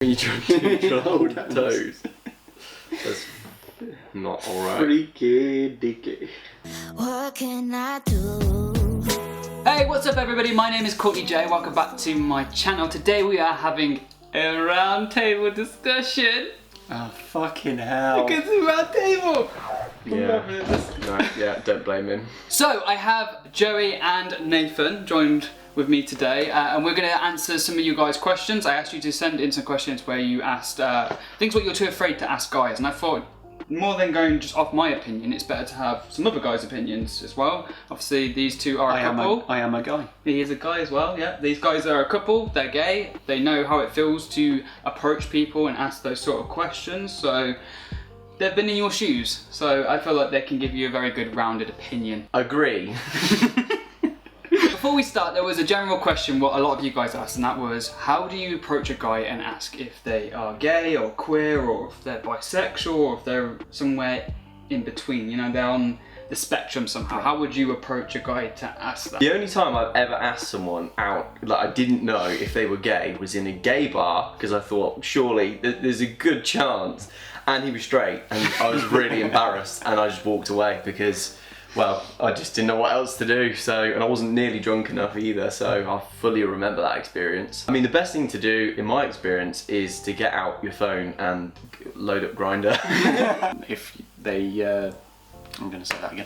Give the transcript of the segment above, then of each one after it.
You trying to control toes. That's not alright. Freaky dicky. What can I do? Hey, what's up everybody? My name is Courtney-Jai. Welcome back to my channel. Today we are having a round table discussion. Oh, fucking hell. Look at the round table. Yeah, don't blame him. So I have Joey and Nathan joined with me today, and we're going to answer some of you guys' questions. I asked you to send in some questions where you asked things what you're too afraid to ask guys, and I thought more than going just off my opinion, it's better to have some other guys' opinions as well. Obviously, these two are a couple. I am a guy. He is a guy as well, yeah. These guys are a couple, they're gay, they know how it feels to approach people and ask those sort of questions, so they've been in your shoes, so I feel like they can give you a very good rounded opinion. Agree. Before we start, there was a general question what a lot of you guys asked, and that was, how do you approach a guy and ask if they are gay or queer, or if they're bisexual, or if they're somewhere in between, you know, they're on the spectrum somehow. How would you approach a guy to ask that? The only time I've ever asked someone out, like I didn't know if they were gay, was in a gay bar, because I thought, surely there's a good chance, and he was straight, and I was really embarrassed, and I just walked away, because well, I just didn't know what else to do, and I wasn't nearly drunk enough either, so I fully remember that experience. I mean, the best thing to do, in my experience, is to get out your phone and load up Grindr. If they, I'm going to say that again.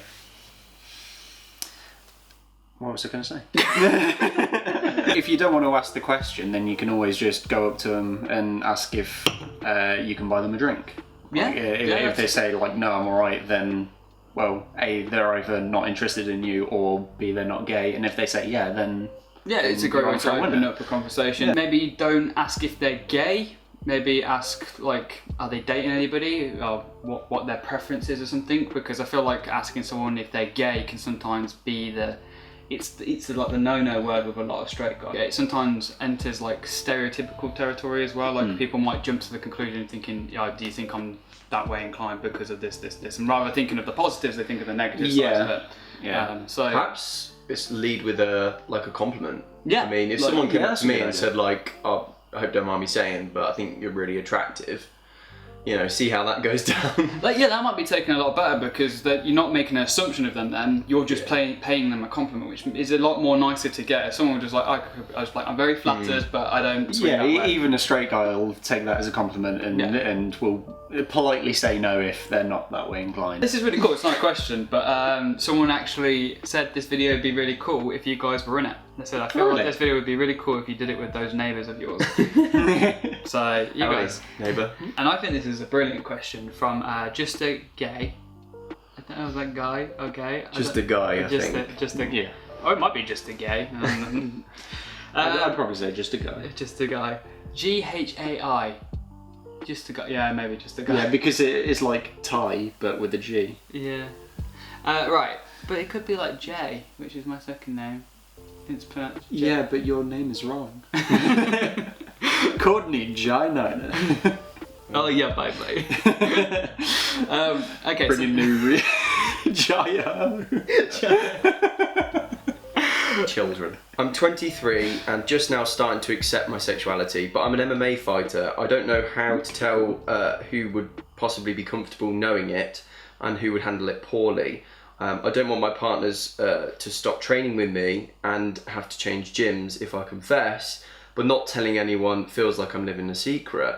What was I going to say? If you don't want to ask the question, then you can always just go up to them and ask if you can buy them a drink. Yeah. Like, if they say, like, no, I'm alright, then well, A, they're either not interested in you, or B, they're not gay, and if they say yeah, then yeah, it's a great way to open up a conversation. Yeah. Maybe don't ask if they're gay, maybe ask like, are they dating anybody, or what their preference is or something, because I feel like asking someone if they're gay can sometimes be it's like the no-no word with a lot of straight guys. It sometimes enters like stereotypical territory as well, like people might jump to the conclusion thinking, yeah, do you think I'm that way inclined because of this, and rather than thinking of the positives, they think of the negatives sides of it. Yeah. So Perhaps it's lead with a compliment. Yeah. I mean, if Like, someone came yeah, up to me and that's a good said like, oh, I hope don't mind me saying, but I think you're really attractive, you know, see how that goes down. like, yeah, that might be taken a lot better, because that you're not making an assumption of them then, you're just paying them a compliment, which is a lot more nicer to get. If someone was just like, I'm very flattered, but I don't swing that way. Even a straight guy will take that as a compliment and will politely say no if they're not that way inclined. This is really cool, it's not a question, but someone actually said this video would be really cool if you guys were in it. They said, I feel like this video would be really cool if you did it with those neighbours of yours. So, you guys. Neighbour. And I think this is a brilliant question from Just a Gay. I don't know if that guy, okay. Just a guy, I think. Just a, yeah. Or it might be just a gay. I'd probably say just a guy. Just a guy. G-H-A-I. Just a guy. Yeah, maybe just a guy. Yeah, because it is like Thai, but with a G. Yeah. Right. But it could be like Jay, which is my second name. It's pronounced Jay. Yeah, but your name is wrong. Courtney-Jai, no. Oh yeah, bye. Okay. Bring a new Jaya. Children. I'm 23 and just now starting to accept my sexuality, but I'm an MMA fighter. I don't know how to tell who would possibly be comfortable knowing it and who would handle it poorly. I don't want my partners to stop training with me and have to change gyms if I confess, but not telling anyone feels like I'm living a secret.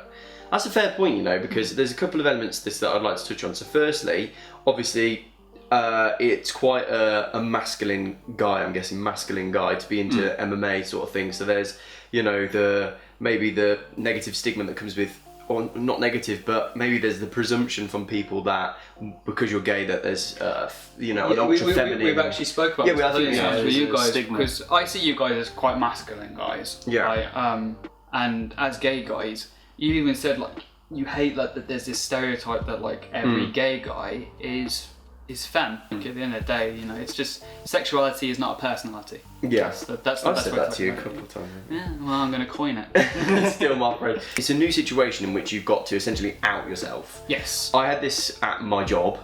That's a fair point, you know, because there's a couple of elements to this that I'd like to touch on. So firstly, obviously, it's quite a masculine guy, I'm guessing, masculine guy to be into MMA sort of thing. So there's, you know, maybe the negative stigma that comes with, or not negative, but maybe there's the presumption from people that because you're gay that there's, you know, an ultra feminine. We've actually spoke about this. I think Yeah, with you guys, stigma. because I see you guys as quite masculine guys. Yeah. Right? And as gay guys, you even said like you hate that there's this stereotype that like every gay guy is femme. Like, at the end of the day, you know, it's just sexuality is not a personality. Yeah, that's the I've best said way that to to you a put it. couple of times. Yeah, well, I'm going to coin it. Still my friend. It's a new situation in which you've got to essentially out yourself. Yes. I had this at my job.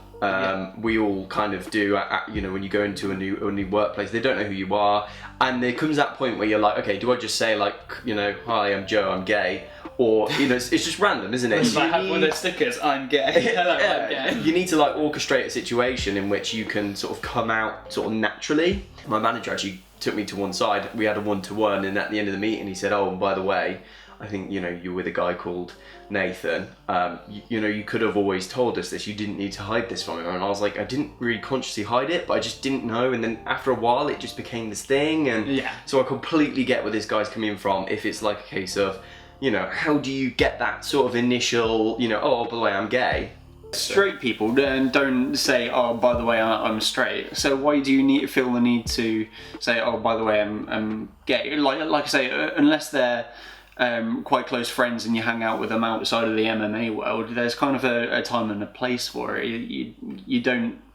We all kind of do, you know, when you go into a new workplace, they don't know who you are, and there comes that point where you're like, okay, do I just say like, you know, hi, I'm Joe, I'm gay, or it's just random, isn't it? If I have one of those stickers, I'm gay. I'm gay. You need to like orchestrate a situation in which you can sort of come out sort of naturally. My manager actually took me to one side. We had a 1-to-1, and at the end of the meeting he said, "Oh, and by the way, I think you're with a guy called Nathan. You could have always told us this. You didn't need to hide this from him." And I was like, I didn't really consciously hide it, but I just didn't know. And then after a while, it just became this thing. And so I completely get where this guy's coming from. If it's like a case of, how do you get that sort of initial, oh, by the way, I'm gay. Straight people don't say, "Oh, by the way, I'm straight." So why do you feel the need to say, "Oh, by the way, I'm gay"? Like I say, unless they're quite close friends and you hang out with them outside of the MMA world, there's kind of a time and a place for it.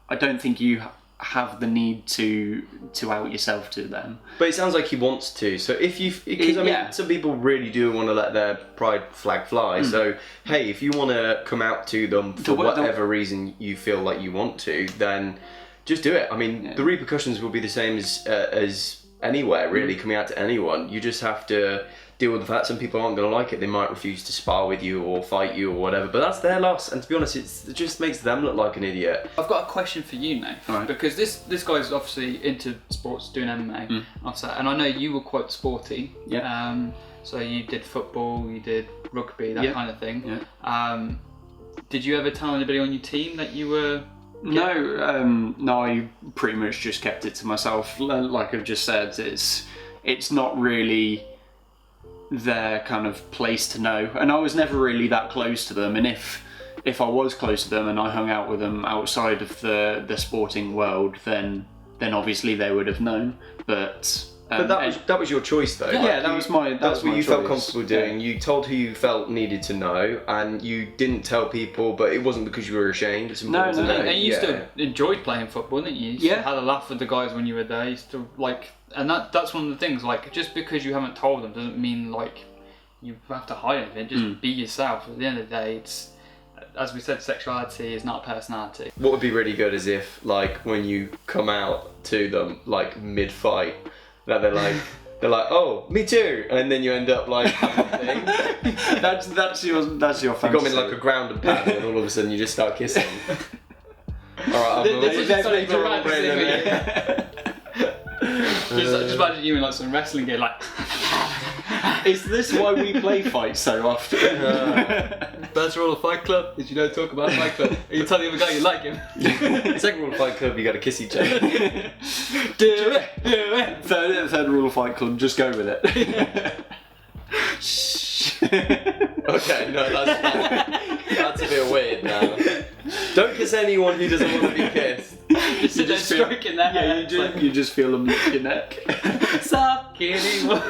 I don't think you have the need to out yourself to them. But it sounds like he wants to. So because some people really do want to let their pride flag fly. So hey, if you want to come out to them for whatever reason you feel like you want to, then just do it. I mean, the repercussions will be the same as anywhere really, coming out to anyone. You just have to deal with the fact some people aren't going to like it. They might refuse to spar with you or fight you or whatever, but that's their loss. And to be honest, it just makes them look like an idiot. I've got a question for you now, right. Because this guy's obviously into sports, doing MMA, and I know you were quite sporty. Yeah. So you did football, you did rugby, that kind of thing. Yeah. Did you ever tell anybody on your team that you were? No, I pretty much just kept it to myself. Like I've just said, it's not really their kind of place to know, and I was never really that close to them. And if I was close to them and I hung out with them outside of the sporting world, then obviously they would have known. But that was your choice though. Yeah, that was my. That's what you choice. felt comfortable doing. You told who you felt needed to know, and you didn't tell people. But it wasn't because you were ashamed. It's important to know. And you still enjoyed playing football, didn't you? You still had a laugh with the guys when you were there. You still and that's one of the things. Like, just because you haven't told them doesn't mean like you have to hide anything. Just be yourself. At the end of the day, it's, as we said, sexuality is not personality. What would be really good is if, like, when you come out to them, like mid-fight, that they're like, "Oh, me too," and then you end up like having a thing. That's your fantasy. You got me like a ground and pound, and all of a sudden you just start kissing. All right, Just imagine you in like some wrestling game, like. Is this why we play fights so often? First rule of Fight Club is you don't talk about Fight Club. You tell the other guy you like him. Second rule of Fight Club, you got to kiss each other. Do it. Third rule of Fight Club, just go with it. Shh. Okay, no, that's a bit weird now. Don't kiss anyone who doesn't want to be kissed. Just sit there stroking their hair. You just feel them lick your neck. Suck anyone.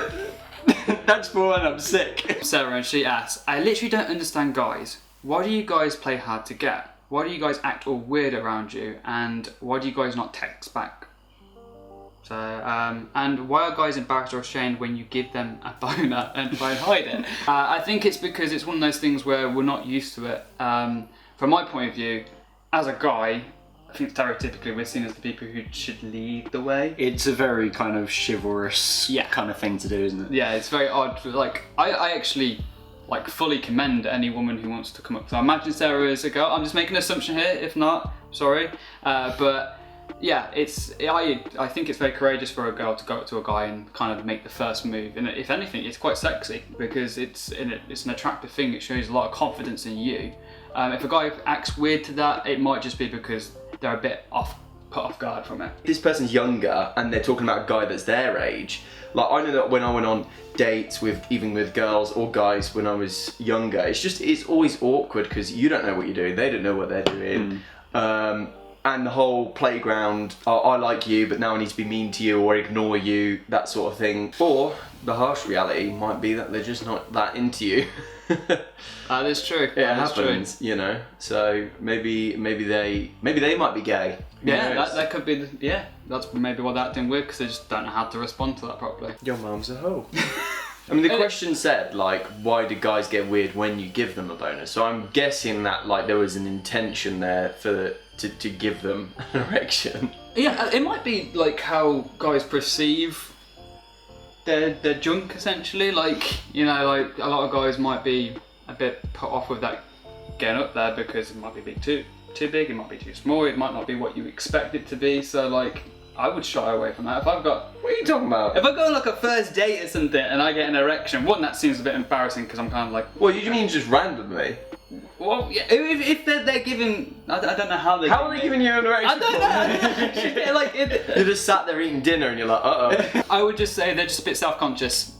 That's for when I'm sick. Sarah, and she asks, "I literally don't understand guys. Why do you guys play hard to get? Why do you guys act all weird around you? And why do you guys not text back? So, and why are guys embarrassed or ashamed when you give them a boner and try and hide it?" I think it's because it's one of those things where we're not used to it. From my point of view, as a guy, I think stereotypically we're seen as the people who should lead the way. It's a very kind of chivalrous kind of thing to do, isn't it? Yeah, it's very odd. Like, I actually fully commend any woman who wants to come up. So I imagine Sarah is a girl. I'm just making an assumption here. If not, sorry. But yeah, I think it's very courageous for a girl to go up to a guy and kind of make the first move. And if anything, it's quite sexy because it's an attractive thing. It shows a lot of confidence in you. If a guy acts weird to that, it might just be because they're a bit put off guard from it. This person's younger and they're talking about a guy that's their age. Like, I know that when I went on dates even with girls or guys when I was younger, it's always awkward because you don't know what you're doing, they don't know what they're doing. And the whole playground, I like you, but now I need to be mean to you or ignore you, that sort of thing. Or the harsh reality might be that they're just not that into you. That is true. It happens, you know. So maybe they might be gay. Yeah, that could be. That's maybe what that didn't work because they just don't know how to respond to that properly. Your mum's a hoe. I mean, the question said, like, why do guys get weird when you give them a bonus? So I'm guessing that, like, there was an intention there to give them an erection. Yeah, it might be like how guys perceive their junk essentially. Like, you know, like a lot of guys might be a bit put off with that getting up there because it might be too big, it might be too small, it might not be what you expect it to be. So like, I would shy away from that. If I've got, What are you talking about? if I go on like a first date or something and I get an erection, one, that seems a bit embarrassing because I'm kind of like, Well, you mean just randomly? well, yeah, if they're giving, I don't know how they. How are they giving you an erection? I don't know. Like, You're just sat there eating dinner and you're like, uh-oh. I would just say they're just a bit self-conscious.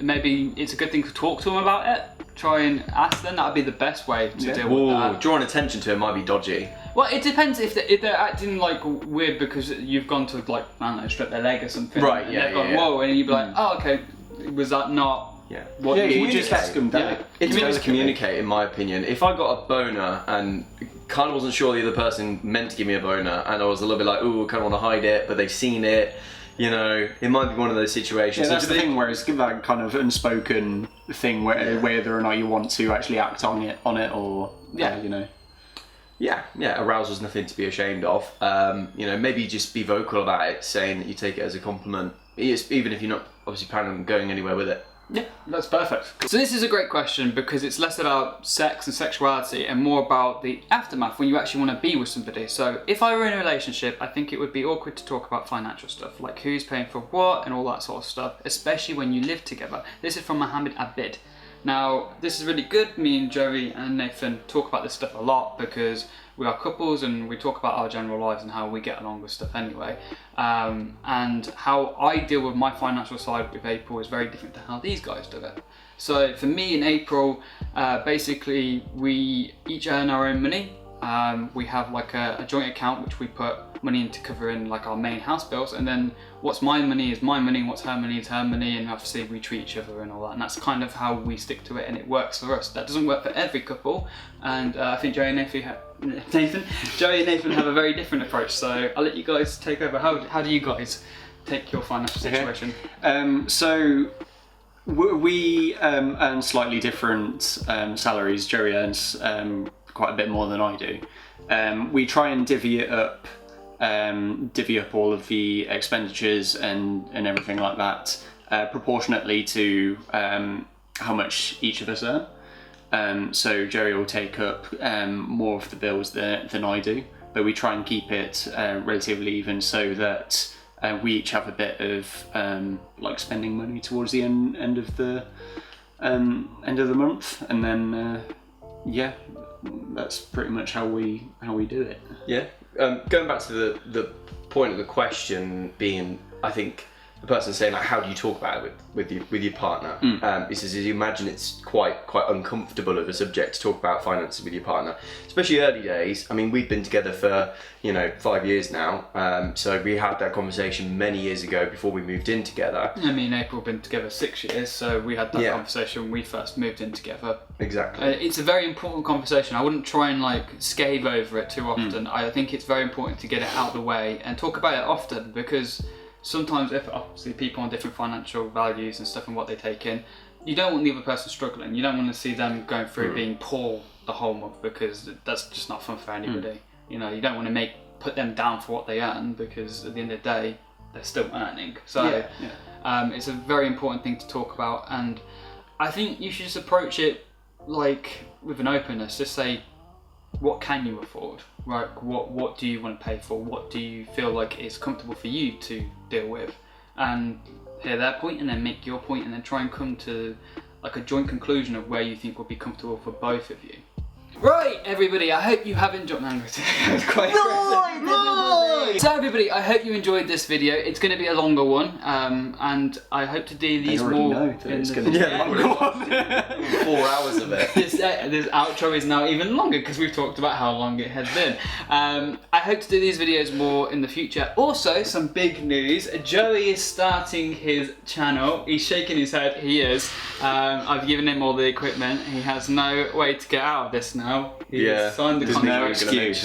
Maybe it's a good thing to talk to them about it. Try and ask them. That would be the best way to deal with that. Drawing attention to it might be dodgy. Well, it depends if they're acting like weird because you've gone to like, I don't know, strip their leg or something. Right, and yeah, they've gone, yeah. whoa, and you'd be like, oh, okay, was that not Yeah. what Yeah, you you just ask them that. Yeah. It's always communicate, in my opinion. If I got a boner and kind of wasn't sure the other person meant to give me a boner, and I was a little bit like, ooh, I kind of want to hide it, but they've seen it, you know, it might be one of those situations. Yeah, that's the thing, where it's that kind of unspoken thing whether or not you want to actually act on it, or you know. Yeah, arousal's nothing to be ashamed of. You know, maybe just be vocal about it, saying that you take it as a compliment, even if you're not obviously planning on going anywhere with it. Yeah, that's perfect. So this is a great question because it's less about sex and sexuality and more about the aftermath when you actually want to be with somebody. So if I were in a relationship, I think it would be awkward to talk about financial stuff, like who's paying for what and all that sort of stuff, especially when you live together. This is from Mohammed Abid. Now, this is really good. Me and Joey and Nathan talk about this stuff a lot because we are couples and we talk about our general lives and how we get along with stuff anyway. And how I deal with my financial side with April is very different to how these guys do it. So for me and April, basically we each earn our own money. We have like a joint account which we put money into covering like our main house bills, and then what's my money is my money and what's her money is her money, and obviously we treat each other and all that, and that's kind of how we stick to it, and it works for us. That doesn't work for every couple, and I think Joey and Nathan have a very different approach, so I'll let you guys take over. How do you guys take your financial situation? So we earn slightly different salaries. Joey earns quite a bit more than I do. We try and divvy up all of the expenditures and everything like that proportionately to how much each of us earn. So Joey will take up more of the bills than I do, but we try and keep it relatively even so that we each have a bit of like spending money towards the end of the month, and then that's pretty much how we do it. Yeah. Going back to the point of the question being, I think the person saying like, how do you talk about it with your partner? He says, you imagine it's quite uncomfortable of a subject to talk about finances with your partner, especially early days. I mean, we've been together for 5 years now, so we had that conversation many years ago before we moved in together. I mean, April have been together 6 years, so we had that conversation when we first moved in together. Exactly. It's a very important conversation. I wouldn't try and like scave over it too often. I think it's very important to get it out of the way and talk about it often, because sometimes if obviously people on different financial values and stuff and what they take in, you don't want the other person struggling. You don't want to see them going through being poor the whole month, because that's just not fun for anybody. You know, you don't want to put them down for what they earn, because at the end of the day they're still earning. So it's a very important thing to talk about, and I think you should just approach it like with an openness. Just say, what can you afford? Right? What do you want to pay for? What do you feel like is comfortable for you to deal with? And hear their point, and then make your point, and then try and come to like a joint conclusion of where you think would be comfortable for both of you. Right, everybody, I hope you have enjoyed. So everybody, I hope you enjoyed this video. It's going to be a longer one, and I hope to do these more. It's going to be a longer one. 4 hours of it. This outro is now even longer because we've talked about how long it has been. I hope to do these videos more in the future. Also, some big news. Joey is starting his channel. He's shaking his head. He is. I've given him all the equipment. He has no way to get out of this now. He's signed the contract. No excuse.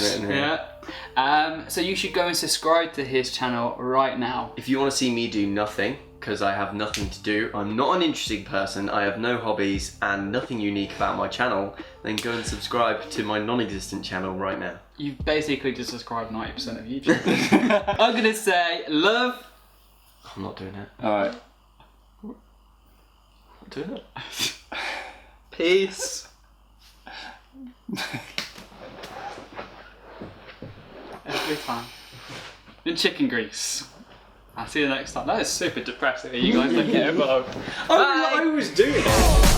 So you should go and subscribe to his channel right now. If you want to see me do nothing, because I have nothing to do, I'm not an interesting person, I have no hobbies and nothing unique about my channel, then go and subscribe to my non-existent channel right now. You've basically just subscribed 90% of YouTube. I'm gonna say love. I'm not doing it. Alright. doing it. Peace. Every time. In chicken grease. I'll see you next time. That is super depressing. You guys don't get it, but I was doing it.